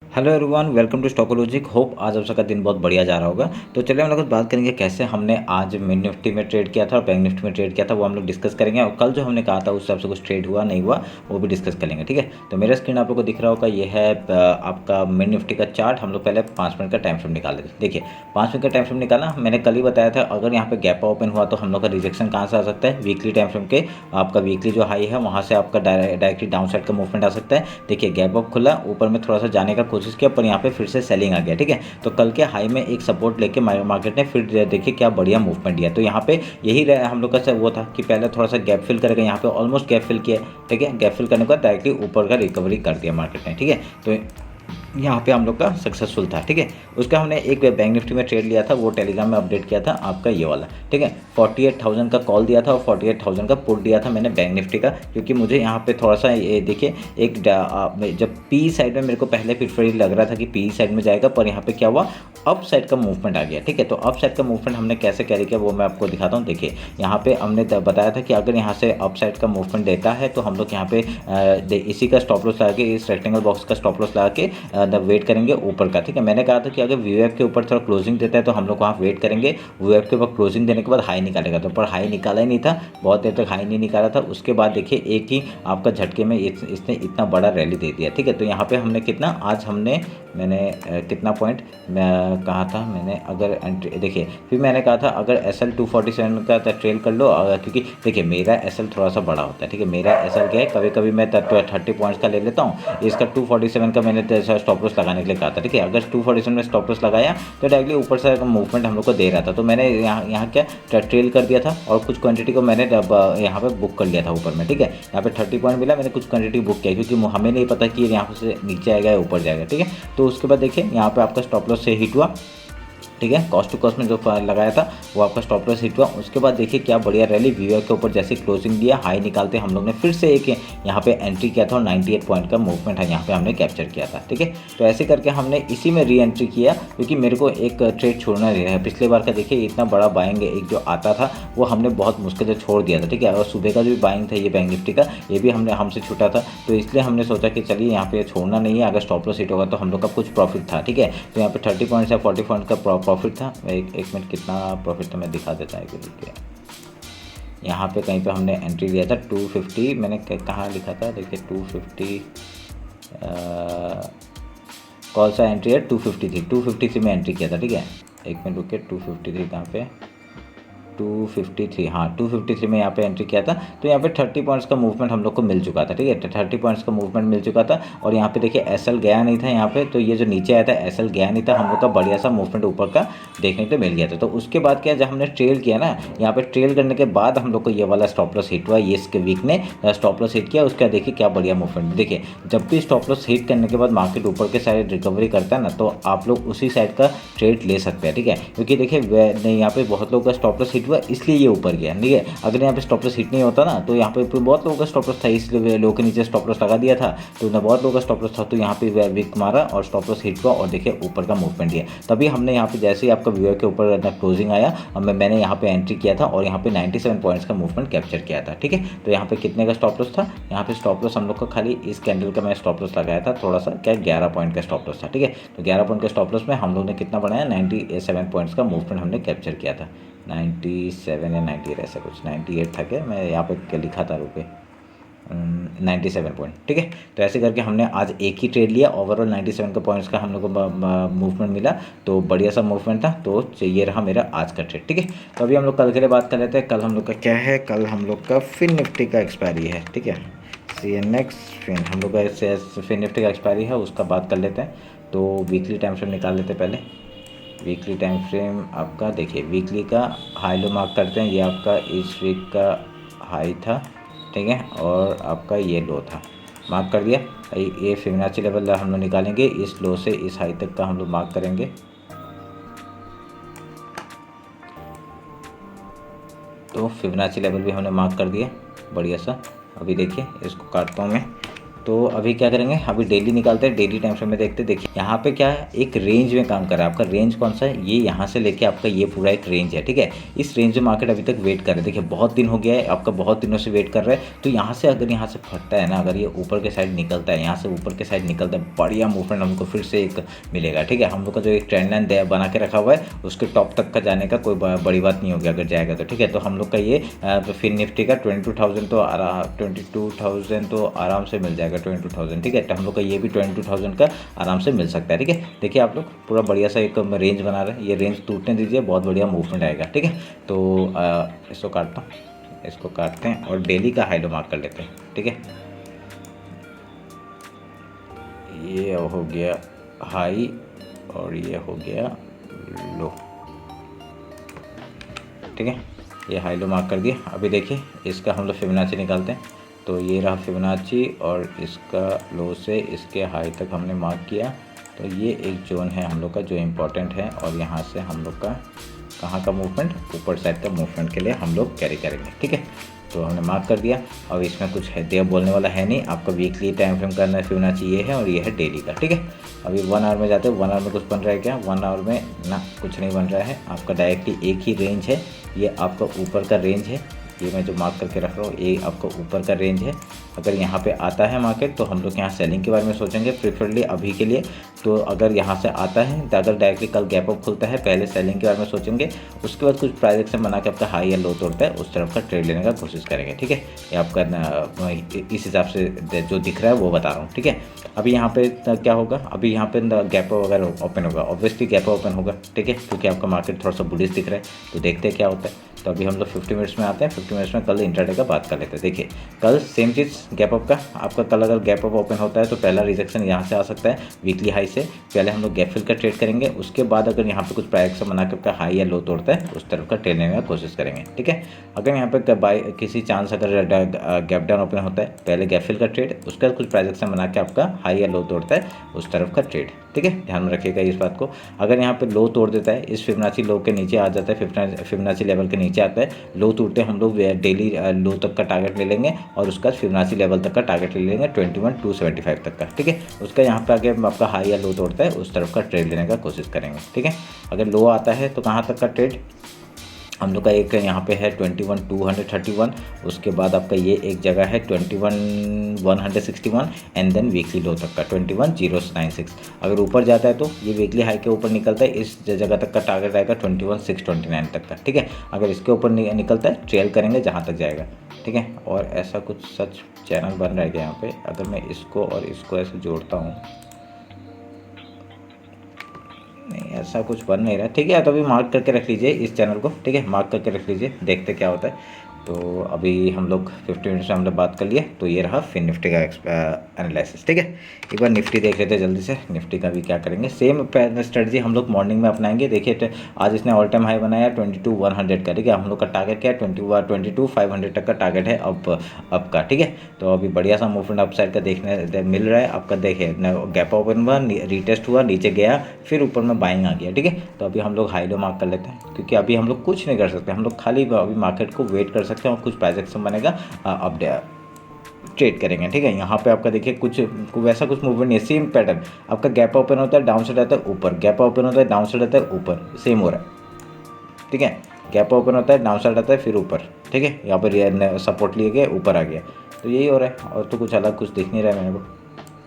Hello everyone, welcome to Stockologic. Hope आज आप सबका दिन बहुत बढ़िया जा रहा होगा। तो चलिए हम लोग बात करेंगे कैसे हमने आज मिड निफ्टी में ट्रेड किया था और बैंक निफ्टी में ट्रेड किया था, वो हम लोग डिस्कस करेंगे। और कल जो हमने कहा था उस हिसाब से कुछ ट्रेड हुआ नहीं हुआ वो भी डिस्कस करेंगे। ठीक है, तो मेरा स्क्रीन आप लोग को दिख रहा होगा, ये है आपका मिड निफ्टी का चार्ट। हम लोग पहले 5 मिनट का टाइम फ्रेम निकाले थे। देखिए 5 मिनट का टाइम फ्रेम निकाला, मैंने कल ही बताया था अगर यहाँ पे गैप ओपन हुआ तो हम लोग का रिजेक्शन कहाँ से आ सकता है, वीकली टाइम फ्रेम के आपका वीकली जो हाई है वहाँ से आपका डायरेक्टली डाउन साइड का मूवमेंट आ सकता है। देखिए गैप अप खुला, ऊपर में थोड़ा सा जाने का कोशिश किया पर यहाँ पे फिर से सेलिंग आ गया। ठीक है, तो कल के हाई में एक सपोर्ट लेके मार्केट ने फिर देखिए क्या बढ़िया मूवमेंट दिया। तो यहाँ पे यही हम लोग का वो था कि पहले थोड़ा सा गैप फिल करेगा, यहाँ पे ऑलमोस्ट गैप फिल किया। ठीक है, गैप फिल करने के बाद डायरेक्टली ऊपर का रिकवरी कर दिया मार्केट ने। ठीक है, तो यहाँ पे हम लोग का सक्सेसफुल था। ठीक है, उसका हमने एक बैंक निफ्टी में ट्रेड लिया था, वो टेलीग्राम में अपडेट किया था आपका ये वाला। ठीक है, 48,000 का कॉल दिया था और 48,000 का पुट दिया था मैंने बैंक निफ्टी का, क्योंकि मुझे यहाँ पे थोड़ा सा ये देखिए एक जब पी साइड में मेरे को पहले फिर लग रहा था कि पी साइड में जाएगा, पर यहाँ पे क्या हुआ, अप साइड का मूवमेंट आ गया। ठीक है, तो अप साइड का मूवमेंट हमने कैसे कैरी किया वो मैं आपको दिखाता हूँ। देखिए यहाँ पे हमने बताया था कि अगर यहाँ से अप साइड का मूवमेंट देता है तो हम लोग यहाँ पे इसी का स्टॉप लॉस लगा के, इस रेक्टेंगल बॉक्स का स्टॉप लॉस लगा के वेट करेंगे ऊपर का। ठीक है, मैंने कहा था कि अगर वीएफ के ऊपर थोड़ा क्लोजिंग देता है तो हम लोग वहाँ वेट करेंगे, वीएफ के ऊपर क्लोजिंग देने के बाद हाई निकालेगा। तो पर हाई निकाला ही नहीं था, बहुत देर तक हाई नहीं निकाला था। उसके बाद देखिए एक ही आपका झटके में इसने इतना बड़ा रैली दे दिया। ठीक है, तो यहाँ पे हमने कितना आज मैंने कितना पॉइंट कहा था मैंने, अगर एंट्री देखिए फिर मैंने कहा था अगर SL 247 का ट्रेल कर लो, क्योंकि देखिए मेरा SL थोड़ा सा बड़ा होता है। ठीक है, मेरा SL क्या है, कभी कभी मैं 30 पॉइंट्स का ले लेता हूँ, इसका 247 का मैंने स्टॉप लॉस लगाने के लिए कहा था। ठीक है, अगर 247 में स्टॉप लॉस लगाया तो डायरेक्टली ऊपर से मूवमेंट हम लोग को दे रहा था, तो मैंने यहाँ क्या ट्रेल कर दिया था और कुछ क्वांटिटी को मैंने यहाँ पे बुक कर लिया था ऊपर में। ठीक है, यहाँ पे 30 पॉइंट मिला, मैंने कुछ क्वांटिटी बुक किया क्योंकि हमें नहीं पता कि यहाँ से नीचे आएगा या ऊपर जाएगा। ठीक है, तो उसके बाद देखिए यहाँ पे आपका स्टॉप लॉस से हिट हुआ। ठीक है, कॉस्ट टू कॉस्ट में जो लगाया था वो आपका स्टॉप लॉस हिट हुआ। उसके बाद देखिए क्या बढ़िया रैली, वीवर के ऊपर जैसे क्लोजिंग दिया, हाई निकालते हम लोग ने फिर से एक यहाँ पे एंट्री किया था और 98 पॉइंट का मूवमेंट है यहाँ पे हमने कैप्चर किया था। ठीक है, तो ऐसे करके हमने इसी में री एंट्री किया क्योंकि मेरे को एक ट्रेड छोड़ना नहीं है। पिछले बार का देखिए इतना बड़ा बाइंग एक जो आता था वो हमने बहुत मुश्किल से छोड़ दिया था। ठीक है, और सुबह का जो बाइंग था ये बैंक निफ्टी का, ये भी हमसे छूटा था, तो इसलिए हमने सोचा कि चलिए यहाँ पे छोड़ना नहीं है, अगर स्टॉप लॉस हिट होगा तो हम लोग का कुछ प्रॉफिट था। ठीक है, तो यहाँ पे 30 पॉइंट या 40 पॉइंट का प्रॉफिट था। एक मिनट कितना प्रॉफिट था मैं दिखा देता है कि यहाँ पे कहीं पे हमने एंट्री लिया था 250, मैंने कहाँ लिखा था देखिए 250 कौन सा एंट्री है, 250 थी, 253 में एंट्री किया था। ठीक है, एक मिनट रुकिए, 253 कहाँ पे, 253, हाँ 253 में यहाँ पे एंट्री किया था। तो यहाँ पे 30 पॉइंट्स का मूवमेंट हम लोग को मिल चुका था। ठीक है, 30 पॉइंट्स का मूवमेंट मिल चुका था और यहाँ पे देखिए SL गया नहीं था यहाँ पे, तो ये जो नीचे आया था SL गया नहीं था, हम लोग का बढ़िया सा मूवमेंट ऊपर का देखने को मिल गया था। तो उसके बाद क्या, जब हमने ट्रेल किया ना, यहाँ पे ट्रेल करने के बाद हम लोग को ये वाला स्टॉप लॉस हिट हुआ, ये इसके वीक ने स्टॉप लॉस हिट किया। उसका देखिए क्या बढ़िया मूवमेंट। देखिए जब भी स्टॉप लॉस हिट करने के बाद मार्केट ऊपर के साइड रिकवरी करता है ना, तो आप लोग उसी साइड का ट्रेड ले सकते हैं। ठीक है, क्योंकि देखिए यहाँ पे बहुत लोगों का स्टॉप लॉस हिट हुआ इसलिए ये ऊपर गया। ठीक है, अगर यहाँ पे स्टॉप लॉस हिट नहीं होता ना तो यहाँ पे बहुत लोगों का स्टॉप लॉस था, इसलिए लोगों के नीचे स्टॉप लॉस लगा दिया था, तो बहुत लोगों का स्टॉप लॉस था, तो यहाँ पे वीक मारा और स्टॉप लॉस हिट हुआ और देखिए ऊपर का मूवमेंट दिया। तभी हमने यहाँ पे जैसे ही आपका व्यूअर के ऊपर क्लोजिंग आया, मैंने यहाँ पे एंट्री किया था और यहाँ पे 97 पॉइंट्स का मूवमेंट कैप्चर किया था। ठीक है, तो यहाँ पे कितने का स्टॉप लॉस था, यहाँ पे स्टॉप लॉस हम लोग को खाली इस कैंडल का मैं स्टॉप लॉस लगाया था थोड़ा सा, क्या 11 पॉइंट का स्टॉप लॉस था। ठीक है, तो 11 पॉइंट का स्टॉप लॉस में हम लोग ने कितना बनाया, 97 पॉइंट्स का मूवमेंट हमने कैप्चर किया था। 97 या 98 ऐसा कुछ, 98 था क्या, मैं यहाँ पे लिखा था रुके 97 पॉइंट। ठीक है, तो ऐसे करके हमने आज एक ही ट्रेड लिया, ओवरऑल 97 का पॉइंट्स का हम लोग को मूवमेंट मिला, तो बढ़िया सा मूवमेंट था। तो ये रहा मेरा आज का ट्रेड। ठीक है, तो अभी हम लोग कल के लिए बात कर लेते हैं। कल हम लोग का क्या है, कल हम लोग का फिन निफ्टी का एक्सपायरी है। ठीक है, CNX फिन हम लोग का फिन निफ्टी का एक्सपायरी है, उसका बात कर लेते हैं। तो वीकली टाइम फ्रेम निकाल लेते हैं पहले। वीकली टाइम फ्रेम आपका देखिए, वीकली का हाई लो मार्क करते हैं, ये आपका इस वीक का हाई था। ठीक है, और आपका ये लो था, मार्क कर दिया। ये फिबोनाची लेवल हम लोग निकालेंगे, इस लो से इस हाई तक का हम लोग मार्क करेंगे। तो फिबोनाची लेवल भी हमने मार्क कर दिया बढ़िया सा। अभी देखिए इसको काटता हूँ मैं, तो अभी क्या करेंगे, अभी डेली निकालते हैं, डेली टाइम फ्रेम में देखते हैं। देखिए यहाँ पे क्या है, एक रेंज में काम कर रहा है। आपका रेंज कौन सा है, ये यहाँ से लेके आपका ये पूरा एक रेंज है, ठीक है। इस रेंज में मार्केट अभी तक वेट कर रहा है। देखिए बहुत दिन हो गया है आपका, बहुत दिनों से वेट कर रहा है। तो यहाँ से अगर यहाँ से फटता है ना, अगर ये ऊपर के साइड निकलता है, यहाँ से ऊपर के साइड निकलता है, बढ़िया मूवमेंट हमको फिर से एक मिलेगा, ठीक है। हम लोग का जो एक ट्रेंड लाइन बना के रखा हुआ है, उसके टॉप तक का जाने का कोई बड़ी बात नहीं होगी अगर जाएगा तो, ठीक है। तो हम लोग का ये फिर निफ्टी का 22,000 तो 22,000 तो आराम से मिल जाएगा, 22,000, ठीक है। तो हम लोग का ये भी 22,000 का आराम से मिल सकता है, ठीक है। देखिए आप लोग पूरा बढ़िया सा एक रेंज बना रहे हैं, ये रेंज टूटने दीजिए, बहुत बढ़िया मूवमेंट आएगा, ठीक है। तो इसको काटता हूँ, इसको काटते हैं और डेली का हाई लो मार्क कर लेते हैं, ठीक है। ये हो गया हाई और ये हो गया लो, ठीक है। ये हाई लो मार्क कर दिया। अभी देखिए इसका हम लोग फिबोनाची निकालते हैं। तो ये रहा फिबोनाची और इसका लो से इसके हाई तक हमने मार्क किया। तो ये एक जोन है हम लोग का जो इम्पोर्टेंट है, और यहाँ से हम लोग का कहाँ का मूवमेंट, ऊपर साइड का मूवमेंट के लिए हम लोग कैरी करेंगे, ठीक है। तो हमने मार्क कर दिया। अब इसमें कुछ है देव बोलने वाला है नहीं, आपका वीकली टाइम फ्रेम करना है, फिबोनाची ये है और ये है डेली का, ठीक है। अभी 1 आवर में जाते हैं। 1 आवर में कुछ बन रहा है क्या, 1 आवर में ना कुछ नहीं बन रहा है। आपका डायरेक्टली एक ही रेंज है, ये आपका ऊपर का रेंज है, ये मैं जो मार्क करके रख रहा हूँ ये आपका ऊपर का रेंज है। अगर यहाँ पे आता है मार्केट तो हम लोग यहाँ सेलिंग के बारे में सोचेंगे प्रेफरली अभी के लिए। तो अगर यहाँ से आता है तो अगर डायरेक्टली कल गैप अप खुलता है, पहले सेलिंग के बारे में सोचेंगे, उसके बाद कुछ प्राइस एक्शन बना के आपका हाई या लो तोड़ता है उस तरफ का ट्रेड लेने का कोशिश करेंगे, ठीक है। ये आपका इस हिसाब से जो दिख रहा है वो बता रहा हूँ, ठीक है। अभी यहाँ पे क्या होगा, अभी यहाँ पे गैप अगर ओपन होगा, ऑब्वियसली गैप ओपन होगा, ठीक है, क्योंकि आपका मार्केट थोड़ा सा बुलिश दिख रहा है। तो देखते हैं क्या होता है। तो अभी हम लोग 50 मिनट्स में आते हैं। 50 मिनट्स में कल इंट्राडे का बात कर लेते हैं। देखिए कल सेम चीज़ गैप अप का, आपका कल अगर गैप अप ओपन होता है तो पहला रिजेक्शन यहाँ से आ सकता है वीकली हाई से। पहले हम लोग गैप फिल का ट्रेड करेंगे, उसके बाद अगर यहाँ पे कुछ प्राइस एक्शन बना के आपका हाई या लो तोड़ता है उस तरफ का ट्रेड लेने का कोशिश करेंगे, ठीक है। अगर यहाँ पे बाई किसी चांस अगर गैप डाउन ओपन होता है, पहले गैप फिल का ट्रेड, उसके बाद कुछ प्राइस एक्शन बना के आपका हाई या लो तोड़ता है उस तरफ का ट्रेड, ठीक है। ध्यान में रखिएगा इस बात को। अगर यहाँ पे लो तोड़ देता है, इस फिबोनाची लो के नीचे आ जाता है, फिबोनाची लेवल के नीचे आता है, लो टूटते हम लोग डेली लो तक का टारगेट ले लेंगे और उसका फिबोनाची लेवल तक का टारगेट ले लेंगे 21,275 तक का, ठीक है। उसका यहाँ पे आगे आपका हाई या लो तोड़ता है उस तरफ का ट्रेड लेने का कोशिश करेंगे, ठीक है। अगर लो आता है तो कहाँ तक का ट्रेड हम लोग का एक यहाँ पे है 21,231, उसके बाद आपका ये एक जगह है 21,161 एंड देन वीकली लो तक का 21,096। अगर ऊपर जाता है तो ये वीकली हाई के ऊपर निकलता है, इस जगह तक का टारगेट रहेगा 21,629 तक का, ठीक है। अगर इसके ऊपर निकलता है ट्रेल करेंगे जहाँ तक जाएगा, ठीक है। और ऐसा कुछ सच चैनल बन रहा है यहाँ पे, अगर मैं इसको और इसको ऐसे जोड़ता हूँ, नहीं ऐसा कुछ बन नहीं रहा, ठीक है। तो अभी मार्क करके रख लीजिए इस चैनल को, ठीक है, मार्क करके रख लीजिए, देखते क्या होता है। तो अभी हम लोग 50 मिनट्स में हमने बात कर लिया। तो ये रहा फिर निफ्टी का एनालिसिस, ठीक है। एक बार निफ्टी देख लेते हैं जल्दी से। निफ्टी का भी क्या करेंगे, सेम स्ट्रेटजी हम लोग मॉर्निंग में अपनाएंगे। देखिए आज इसने ऑल टाइम हाई बनाया 22,100 का, ठीक है। हम लोग का टारगेट क्या है 22,500 तक का टारगेट है अप का, ठीक है। तो अभी बढ़िया सा मूवमेंट अप साइड का देखने मिल रहा है आपका। देखिए गैप ओपन हुआ, रीटेस्ट हुआ, नीचे गया, फिर ऊपर में बाइंग आ गया, ठीक है। तो अभी हम लोग हाई लो मार्क कर लेते हैं, क्योंकि अभी हम लोग कुछ नहीं कर सकते, हम लोग खाली अभी मार्केट को वेट कर सकते हैं और कुछ प्राइस एक्शन बनेगा अब ट्रेड करेंगे, ठीक है। यहाँ पे आपका देखिए कुछ वैसा कुछ मूवमेंट नहीं है, सेम पैटर्न। आपका गैप ओपन होता है डाउन साइड आता है ऊपर, गैप ओपन होता है डाउन साइड आता है ऊपर, सेम हो रहा है, ठीक है। गैप ओपन होता है डाउन साइड आता है फिर ऊपर, ठीक है। यहाँ पर सपोर्ट लिए गए ऊपर आ गया, तो यही हो रहा है और तो कुछ अलग कुछ दिख नहीं रहा है मेरे को।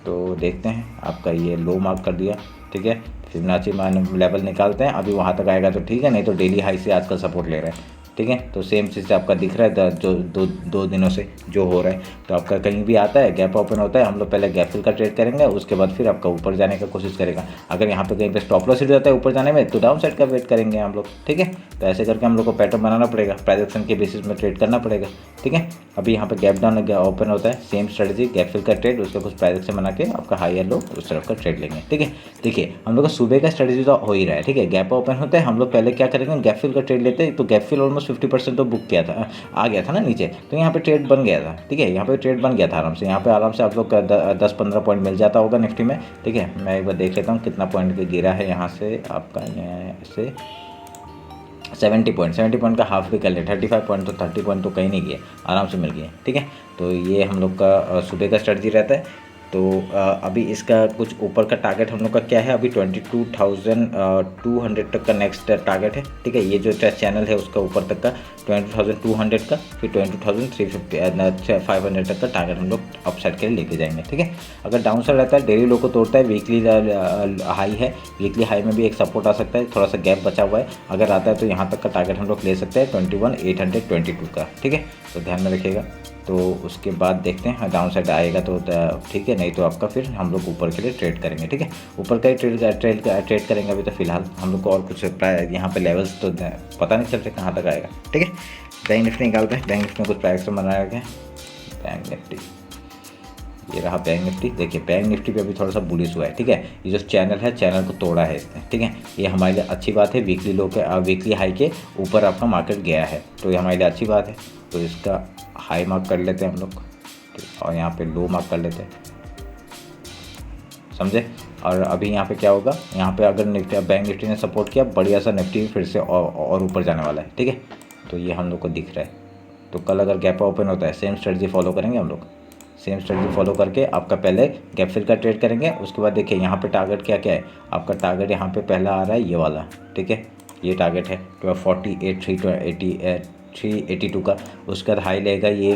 तो देखते हैं, आपका ये लो मार्क कर दिया, ठीक है। फिबोनाची लेवल निकालते हैं, अभी वहाँ तक आएगा तो ठीक है, नहीं तो डेली हाई से आजकल सपोर्ट ले रहा है, ठीक है। तो सेम चीज़ आपका दिख रहा है जो दो दिनों से जो हो रहा है। तो आपका कहीं भी आता है गैप ओपन होता है, हम लोग पहले गैप फिल का ट्रेड करेंगे, उसके बाद फिर आपका ऊपर जाने का कोशिश करेगा। अगर यहाँ पे कहीं पे स्टॉप लॉस हिट जाता है ऊपर जाने में तो डाउन साइड का वेट करेंगे हम लोग, ठीक है। तो ऐसे करके हम लोग को पैटर्न बनाना पड़ेगा, प्राइस एक्शन के बेसिस में ट्रेड करना पड़ेगा, ठीक है। अभी यहाँ पे गैप डाउन ओपन होता है, सेम स्ट्रेटजी गैप फिल का ट्रेड, उसका कुछ प्राइस एक्शन बना के आपका हाई या लो उस तरफ का ट्रेड लेंगे, ठीक है। देखिए हम लोग का सुबह का स्ट्रेटजी तो हो ही रहा है, ठीक है। गैप ओपन होता है, हम लोग पहले क्या करेंगे गैप फिल का ट्रेड लेते हैं। तो गैप फिल ऑलमोस्ट 50% तो बुक किया था, आ गया था ना नीचे, तो यहाँ पे ट्रेड बन गया था, ठीक है। यहाँ पे ट्रेड बन गया था आराम से, यहाँ पे आराम से आप लोग का 10-15 पॉइंट मिल जाता होगा निफ्टी में, ठीक है। मैं एक बार देख लेता हूँ कितना पॉइंट गिरा है यहाँ से आपका, से 70 पॉइंट का हाफ भी कर ले, 35 पॉइंट तो 30 पॉइंट तो कहीं नहीं गया, आराम से मिल गया, ठीक है। तो ये हम लोग का सुबह का स्ट्रेटजी रहता है। तो अभी इसका कुछ ऊपर का टारगेट हम लोग का क्या है, अभी 22,200 तक का नेक्स्ट टारगेट है, ठीक है। ये जो चैनल है उसका ऊपर तक का 22,200 का, फिर 22,500 तक का टारगेट हम लोग अपसाइड के लिए लेके जाएंगे, ठीक है। अगर डाउन साइड रहता है, डेली लो को तोड़ता है, वीकली हाई है, वीकली हाई में भी एक सपोर्ट आ सकता है, थोड़ा सा गैप बचा हुआ है, अगर आता है तो यहाँ तक का टारगेट हम लोग ले सकते हैं 21,822 का, ठीक है। तो ध्यान में रखिएगा। तो उसके बाद देखते हैं, डाउन साइड आएगा तो ठीक है, नहीं तो आपका फिर हम लोग ऊपर के लिए ट्रेड करेंगे, ठीक है। ऊपर का ही ट्रेड करेंगे अभी तो फिलहाल हम लोग को, और कुछ यहाँ पे लेवल्स तो पता नहीं चलते कहाँ तक आएगा, ठीक है। बैंक निफ्टी निकालते हैं, बैंक निफ्टी में कुछ प्राइस बनाया गया। बैंक निफ्टी, ये रहा बैंक निफ्टी। देखिए बैंक निफ्टी पे अभी थोड़ा सा बुलिश हुआ है, ठीक है। ये जो चैनल है, चैनल को तोड़ा है इसने, ठीक है। ये हमारे लिए अच्छी बात है, वीकली लो के वीकली हाई के ऊपर आपका मार्केट गया है, तो ये हमारे लिए अच्छी बात है। तो इसका हाई मार्क कर लेते हैं हम लोग, और यहाँ पे लो मार्क कर लेते हैं, समझे। और अभी यहाँ पे क्या होगा, यहाँ पे अगर निफ्टी बैंक निफ्टी ने सपोर्ट किया, बढ़िया सा निफ्टी फिर से और ऊपर जाने वाला है, ठीक है। तो ये हम लोग को दिख रहा है। तो कल अगर गैप ओपन होता है, सेम स्ट्रेटजी फॉलो करेंगे हम लोग, सेम स्ट्रेटजी फॉलो करके आपका पहले गैप फिल का ट्रेड करेंगे। उसके बाद देखिए यहाँ पे टारगेट क्या क्या है, आपका टारगेट यहाँ पे पहला आ रहा है ये वाला, ठीक है। ये टारगेट है 48,382 का। उसके बाद हाई लेगा, ये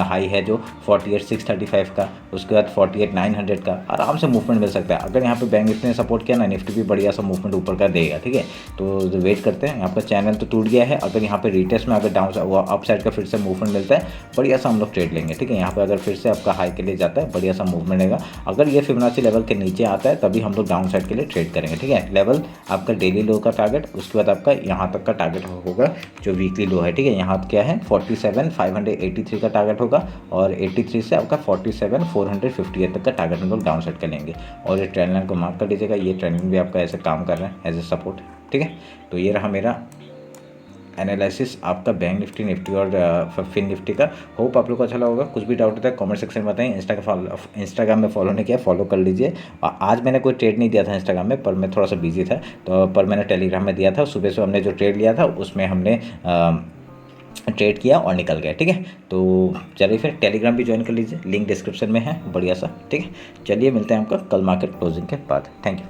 हाई है जो 48,635 का। उसके बाद 48,900 का। आराम से मूवमेंट मिल सकता है। अगर यहाँ पे बैंक निफ्टी ने सपोर्ट किया ना, निफ्टी भी बढ़िया सा मूवमेंट ऊपर का देगा, ठीक है। तो वेट करते हैं। आपका चैनल तो टूट गया है, अगर यहाँ पे रिटेस्ट में अगर डाउन अप साइड का फिर से मूवमेंट मिलता है, बढ़िया सा हम लोग ट्रेड लेंगे, ठीक है। यहाँ पे अगर फिर से आपका हाई के लिए जाता है, बढ़िया सा मूवमेंट रहेगा। अगर ये फिबोनाची लेवल के नीचे आता है, तभी हम लोग डाउन साइड के लिए ट्रेड करेंगे, ठीक है। लेवल आपका डेली लो का टारगेट, उसके बाद आपका यहाँ तक का टारगेट होगा जो वीकली लो है, ठीक है। यहाँ क्या है 47,583 का टारगेट होगा, और 83 से आपका 47,458 तक का टारगेट हम लोग डाउन साइड का लेंगे। और ये ट्रेंड लाइन को मार्क कर लीजिएगा, ये ट्रेंड लाइन भी आपका ऐसे काम कर रहा है एज ए सपोर्ट, ठीक है। तो ये रहा मेरा एनालिसिस आपका बैंक निफ्टी, निफ्टी और फिन निफ्टी का। होप आप लोग को अच्छा लगा होगा। कुछ भी डाउट होता है कमेंट सेक्शन में बताएं। इंस्टाग्राम में फॉलो नहीं किया, फॉलो कर लीजिए। आज मैंने कोई ट्रेड नहीं दिया था इंस्टाग्राम में, पर मैं थोड़ा सा बिजी था, तो पर मैंने टेलीग्राम में दिया था। सुबह से हमने जो ट्रेड लिया था उसमें हमने ट्रेड किया और निकल गया, ठीक है। तो चलिए फिर टेलीग्राम भी ज्वाइन कर लीजिए, लिंक डिस्क्रिप्शन में है, बढ़िया सा, ठीक है। चलिए मिलते हैं आपका कल मार्केट क्लोजिंग के बाद। Thank you.